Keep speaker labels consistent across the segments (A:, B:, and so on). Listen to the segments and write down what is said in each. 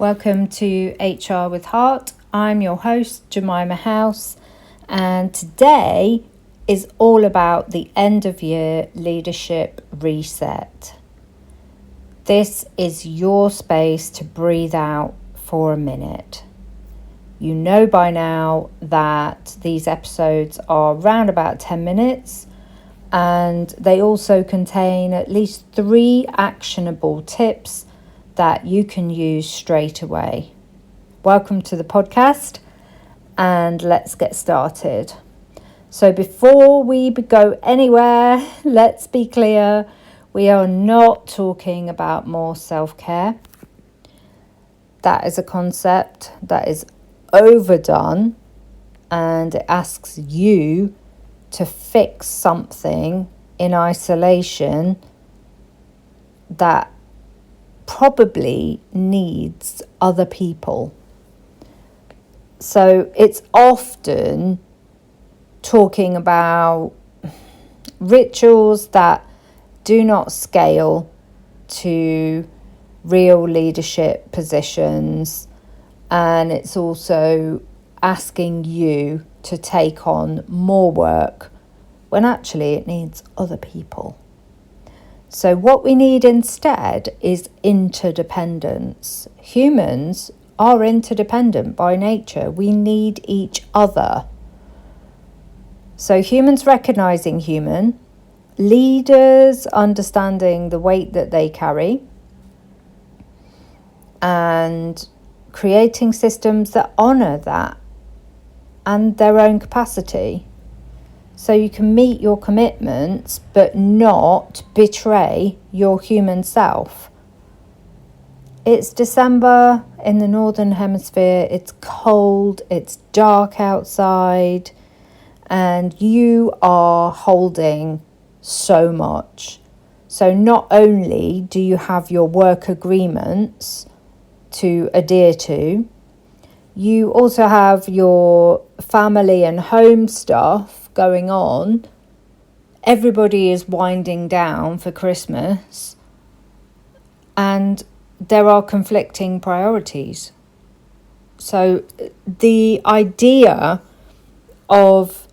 A: Welcome to HR with Heart. I'm your host, Jemima House, and today is all about the end of year leadership reset. This is your space to breathe out for a minute. You know by now that these episodes are around about 10 minutes, and they also contain at least 3 actionable tips that you can use straight away. Welcome to the podcast, and let's get started. So before we go anywhere, let's be clear, we are not talking about more self-care. That is a concept that is overdone, and it asks you to fix something in isolation that probably needs other people. So it's often talking about rituals that do not scale to real leadership positions, and it's also asking you to take on more work when actually it needs other people. So what we need instead is interdependence. Humans are interdependent by nature. We need each other. So humans recognizing human, leaders understanding the weight that they carry, and creating systems that honor that and their own capacity. So you can meet your commitments but not betray your human self. It's December in the Northern Hemisphere. It's cold, it's dark outside, and you are holding so much. So not only do you have your work agreements to adhere to, you also have your family and home stuff going on. Everybody is winding down for Christmas, and there are conflicting priorities. So the idea of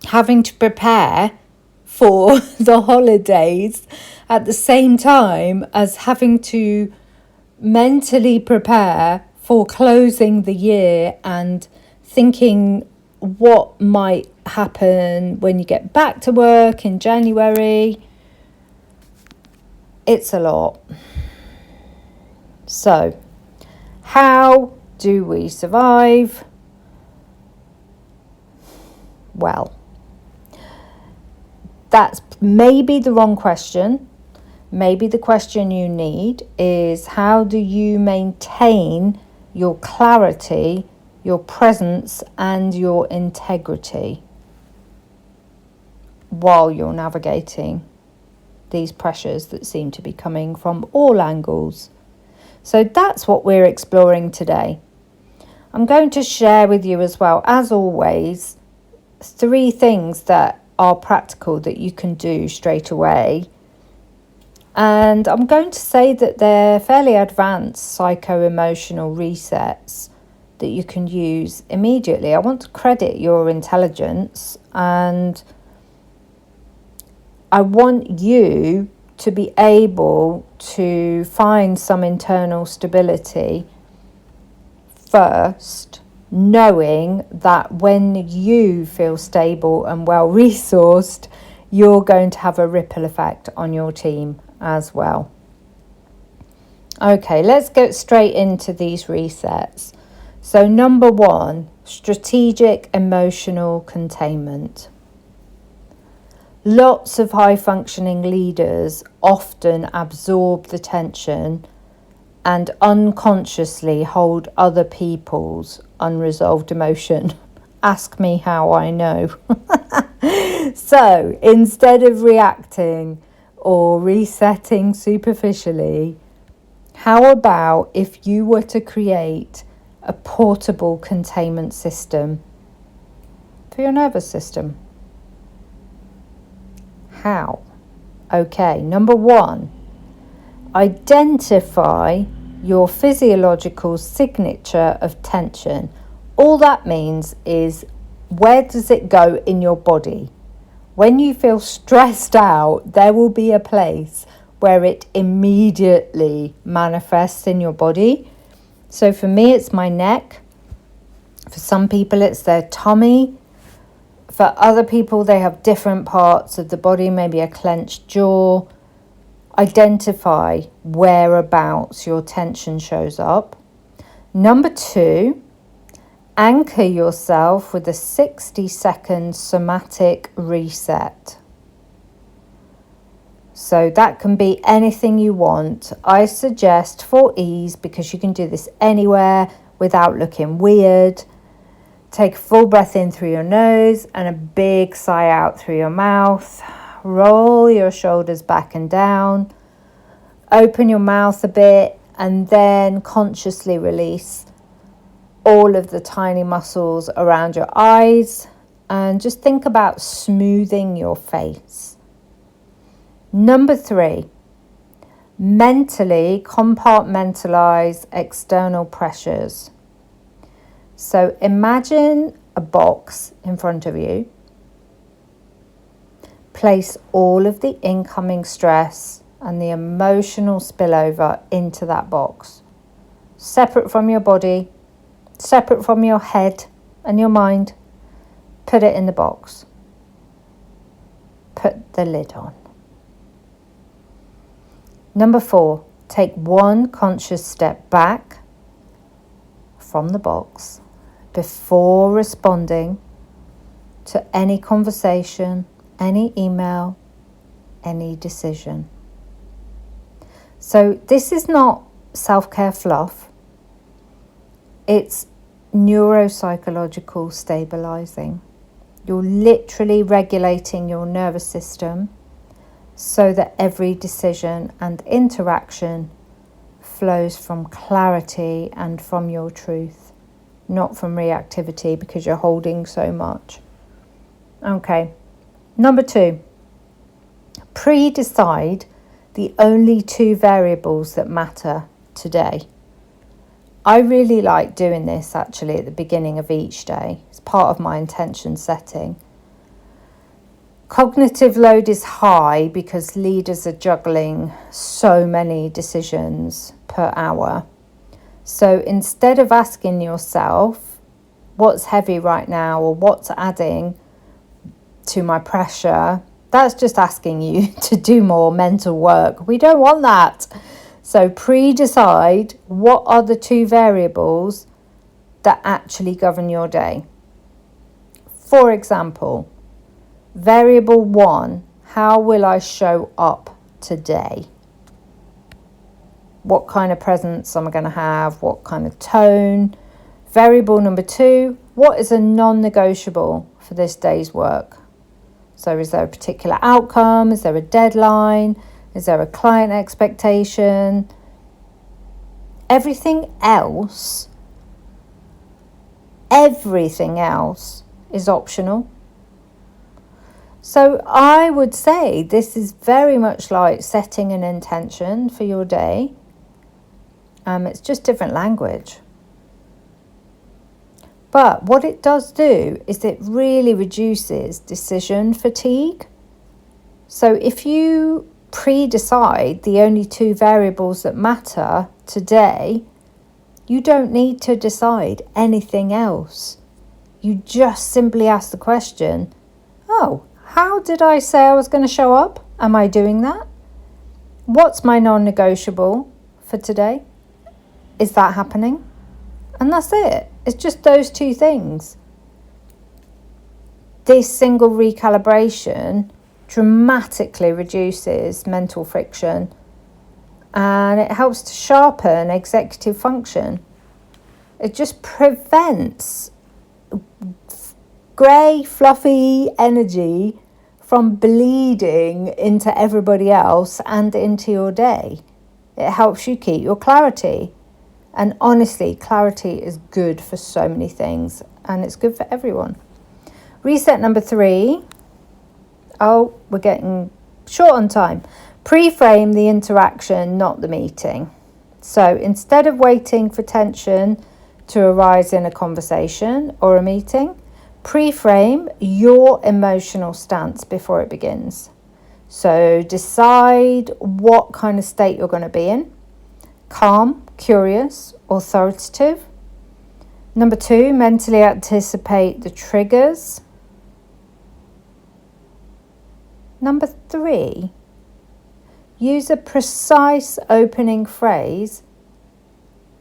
A: having to prepare for the holidays at the same time as having to mentally prepare for closing the year and thinking what might happen when you get back to work in January, it's a lot. So, how do we survive? Well, that's maybe the wrong question. Maybe the question you need is, how do you maintain your clarity, your presence and your integrity while you're navigating these pressures that seem to be coming from all angles? So that's what we're exploring today. I'm going to share with you as well, as always, 3 things that are practical that you can do straight away. And I'm going to say that they're fairly advanced psycho-emotional resets that you can use immediately. I want to credit your intelligence, and I want you to be able to find some internal stability first, knowing that when you feel stable and well resourced, you're going to have a ripple effect on your team as well. Okay, let's get straight into these resets. So number 1, strategic emotional containment. Lots of high-functioning leaders often absorb the tension and unconsciously hold other people's unresolved emotion. Ask me how I know. So instead of reacting or resetting superficially, how about if you were to create a portable containment system for your nervous system? How? Okay, number 1, identify your physiological signature of tension. All that means is, where does it go in your body? When you feel stressed out, there will be a place where it immediately manifests in your body. So for me, it's my neck. For some people, it's their tummy. For other people, they have different parts of the body, maybe a clenched jaw. Identify whereabouts your tension shows up. Number 2, anchor yourself with a 60-second somatic reset. So that can be anything you want. I suggest, for ease, because you can do this anywhere without looking weird, take a full breath in through your nose and a big sigh out through your mouth. Roll your shoulders back and down. Open your mouth a bit and then consciously release all of the tiny muscles around your eyes, and just think about smoothing your face. Number 3, mentally compartmentalize external pressures. So imagine a box in front of you. Place all of the incoming stress and the emotional spillover into that box, separate from your body, separate from your head and your mind. Put it in the box. Put the lid on. Number 4, take one conscious step back from the box before responding to any conversation, any email, any decision. So this is not self-care fluff. It's neuropsychological stabilising. You're literally regulating your nervous system so that every decision and interaction flows from clarity and from your truth, not from reactivity because you're holding so much. Okay, number 2, pre-decide the only 2 variables that matter today. I really like doing this actually at the beginning of each day. It's part of my intention setting. Cognitive load is high because leaders are juggling so many decisions per hour. So instead of asking yourself, what's heavy right now or what's adding to my pressure, that's just asking you to do more mental work. We don't want that. So pre-decide what are the 2 variables that actually govern your day. For example, variable 1, how will I show up today? What kind of presence am I going to have? What kind of tone? Variable number 2, what is a non-negotiable for this day's work? So is there a particular outcome? Is there a deadline? Is there a client expectation? Everything else is optional. So I would say this is very much like setting an intention for your day. It's just different language. But what it does do is it really reduces decision fatigue. So if you pre-decide the only 2 variables that matter today, you don't need to decide anything else. You just simply ask the question, how did I say I was going to show up? Am I doing that? What's my non-negotiable for today? Is that happening? And that's it. It's just those 2 things. This single recalibration dramatically reduces mental friction and it helps to sharpen executive function. It just prevents grey, fluffy energy from bleeding into everybody else and into your day. It helps you keep your clarity. And honestly, clarity is good for so many things and it's good for everyone. Reset number 3. Oh, we're getting short on time. Pre-frame the interaction, not the meeting. So instead of waiting for tension to arise in a conversation or a meeting, pre-frame your emotional stance before it begins. So decide what kind of state you're going to be in: calm, curious, authoritative. Number 2, mentally anticipate the triggers. Number 3, use a precise opening phrase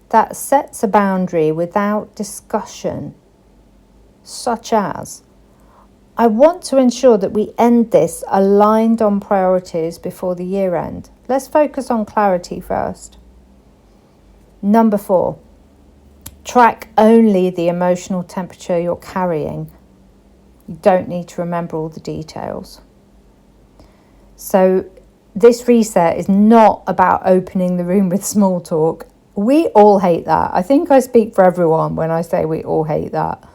A: that sets a boundary without discussion, such as, I want to ensure that we end this aligned on priorities before the year end. Let's focus on clarity first. Number 4, track only the emotional temperature you're carrying. You don't need to remember all the details. So this reset is not about opening the room with small talk. We all hate that. I think I speak for everyone when I say we all hate that.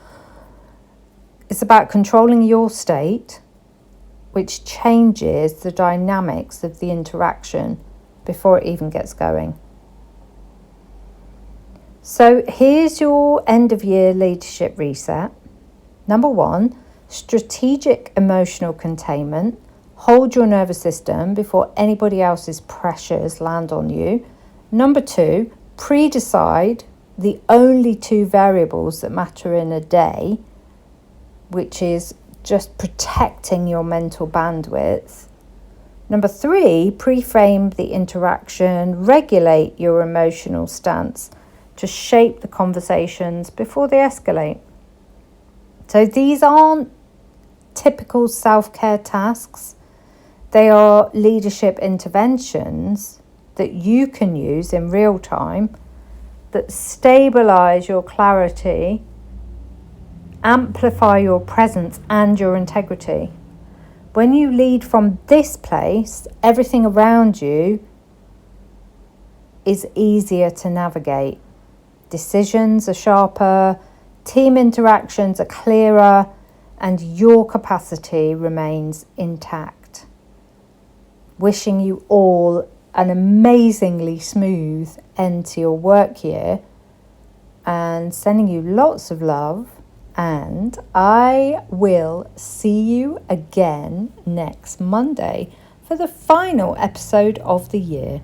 A: It's about controlling your state, which changes the dynamics of the interaction before it even gets going. So here's your end of year leadership reset. Number 1, strategic emotional containment. Hold your nervous system before anybody else's pressures land on you. Number 2, pre-decide the only 2 variables that matter in a day, which is just protecting your mental bandwidth. Number 3, pre-frame the interaction, regulate your emotional stance to shape the conversations before they escalate. So these aren't typical self-care tasks. They are leadership interventions that you can use in real time that stabilise your clarity, amplify your presence and your integrity. When you lead from this place, everything around you is easier to navigate. Decisions are sharper, team interactions are clearer, and your capacity remains intact. Wishing you all an amazingly smooth end to your work year and sending you lots of love, and I will see you again next Monday for the final episode of the year.